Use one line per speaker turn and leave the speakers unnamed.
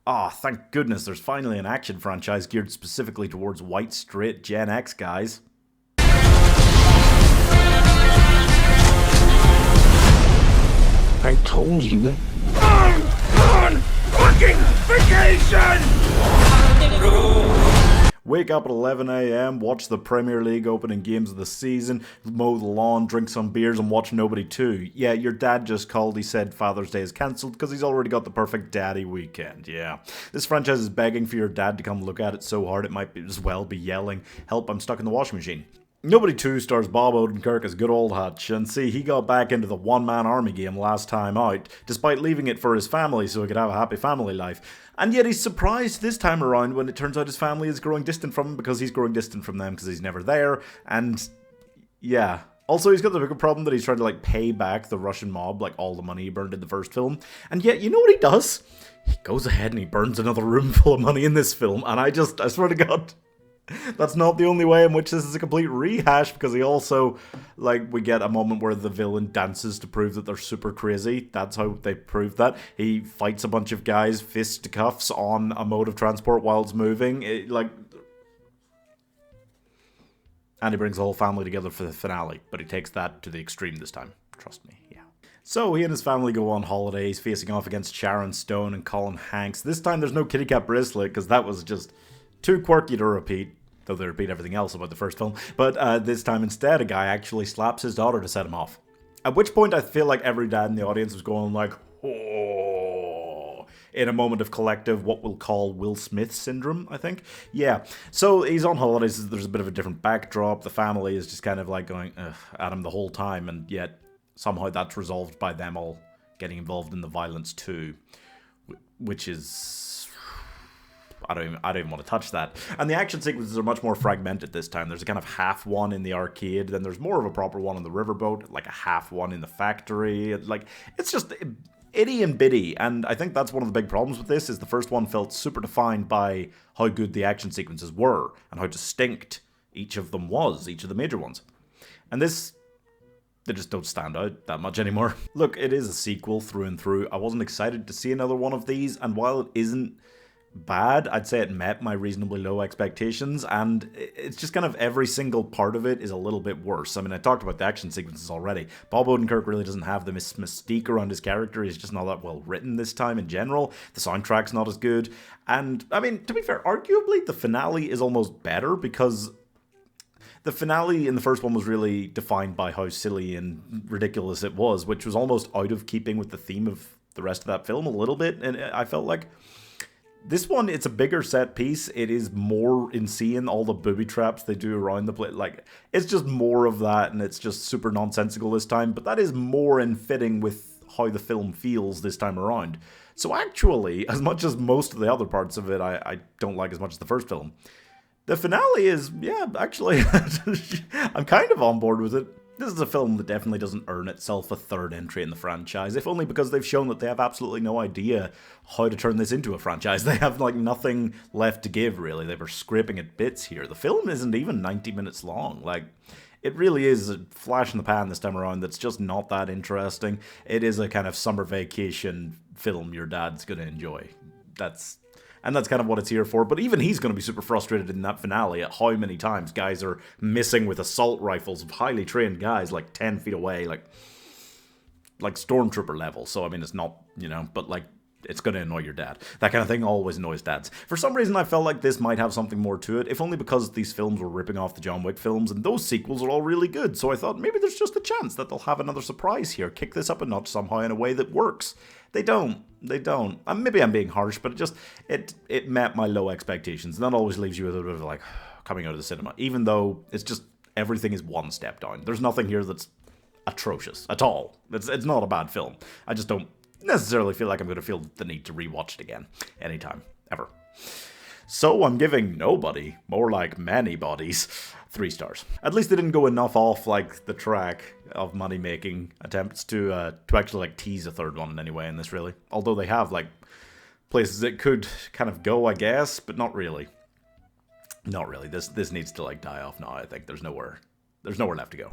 Ah, thank goodness there's finally an action franchise geared specifically towards white, straight Gen X guys.
I told you.
I'm on fucking vacation!
Wake up at 11 a.m, watch the Premier League opening games of the season, mow the lawn, drink some beers, and watch Nobody 2. Yeah, your dad just called, he said Father's Day is cancelled because he's already got the perfect daddy weekend, yeah. This franchise is begging for your dad to come look at it so hard it might as well be yelling, "Help, I'm stuck in the washing machine." Nobody 2 stars Bob Odenkirk as good old Hutch, and see, he got back into the one-man army game last time out, despite leaving it for his family so he could have a happy family life. And yet he's surprised this time around when it turns out his family is growing distant from him because he's growing distant from them because he's never there, and yeah. Also, he's got the bigger problem that he's trying to, like, pay back the Russian mob, like, all the money he burned in the first film, and yet, you know what he does? He goes ahead and he burns another room full of money in this film, and I swear to God, that's not the only way in which this is a complete rehash, because he also, like, we get a moment where the villain dances to prove that they're super crazy. That's how they prove that. He fights a bunch of guys fisticuffs on a mode of transport while it's moving. And he brings the whole family together for the finale, but he takes that to the extreme this time. Trust me, yeah. So he and his family go on holidays, facing off against Sharon Stone and Colin Hanks. This time there's no kitty cat bracelet, because that was just too quirky to repeat, though they repeat everything else about the first film. But this time instead, a guy actually slaps his daughter to set him off. At which point I feel like every dad in the audience was going like, oh, in a moment of collective, what we'll call Will Smith syndrome, I think. Yeah, so he's on holidays, there's a bit of a different backdrop, the family is just kind of like going at him the whole time, and yet somehow that's resolved by them all getting involved in the violence too, which is... I don't even want to touch that. And the action sequences are much more fragmented this time. There's a kind of half one in the arcade, then there's more of a proper one on the riverboat, like a half one in the factory. Like, it's just itty and bitty, and I think that's one of the big problems with this, is the first one felt super defined by how good the action sequences were, and how distinct each of them was, each of the major ones. And this... they just don't stand out that much anymore. Look, it is a sequel through and through. I wasn't excited to see another one of these, and while it isn't bad, I'd say it met my reasonably low expectations, and it's just kind of every single part of it is a little bit worse. I mean, I talked about the action sequences already. Bob Odenkirk really doesn't have the mystique around his character. He's just not that well written this time in general. The soundtrack's not as good, and I mean, to be fair, arguably the finale is almost better, because the finale in the first one was really defined by how silly and ridiculous it was, which was almost out of keeping with the theme of the rest of that film a little bit, and I felt like this one, it's a bigger set piece. It is more in seeing all the booby traps they do around the place. Like, it's just more of that, and it's just super nonsensical this time. But that is more in fitting with how the film feels this time around. So actually, as much as most of the other parts of it I don't like as much as the first film, the finale is, yeah, actually, I'm kind of on board with it. This is a film that definitely doesn't earn itself a third entry in the franchise, if only because they've shown that they have absolutely no idea how to turn this into a franchise. They have, like, nothing left to give, really. They were scraping at bits here. The film isn't even 90 minutes long. Like, it really is a flash in the pan this time around that's just not that interesting. It is a kind of summer vacation film your dad's gonna enjoy. And that's kind of what it's here for. But even he's going to be super frustrated in that finale at how many times guys are missing with assault rifles of highly trained guys like 10 feet away, like stormtrooper level. So, I mean, it's not, you know, but like, it's going to annoy your dad. That kind of thing always annoys dads. For some reason, I felt like this might have something more to it, if only because these films were ripping off the John Wick films, and those sequels are all really good. So I thought maybe there's just a chance that they'll have another surprise here, kick this up a notch somehow in a way that works. They don't. Maybe I'm being harsh, but it met my low expectations, and that always leaves you with a bit of like, coming out of the cinema, even though it's just, everything is one step down. There's nothing here that's atrocious at all. It's not a bad film. I just don't necessarily feel like I'm going to feel the need to rewatch it again anytime, ever. So I'm giving Nobody, more like many bodies, 3 stars. At least they didn't go enough off like the track of money-making attempts to actually like tease a third one in any way in this, really. Although they have like places it could kind of go, I guess, but not really. Not really. This needs to like die off now. I think there's nowhere left to go.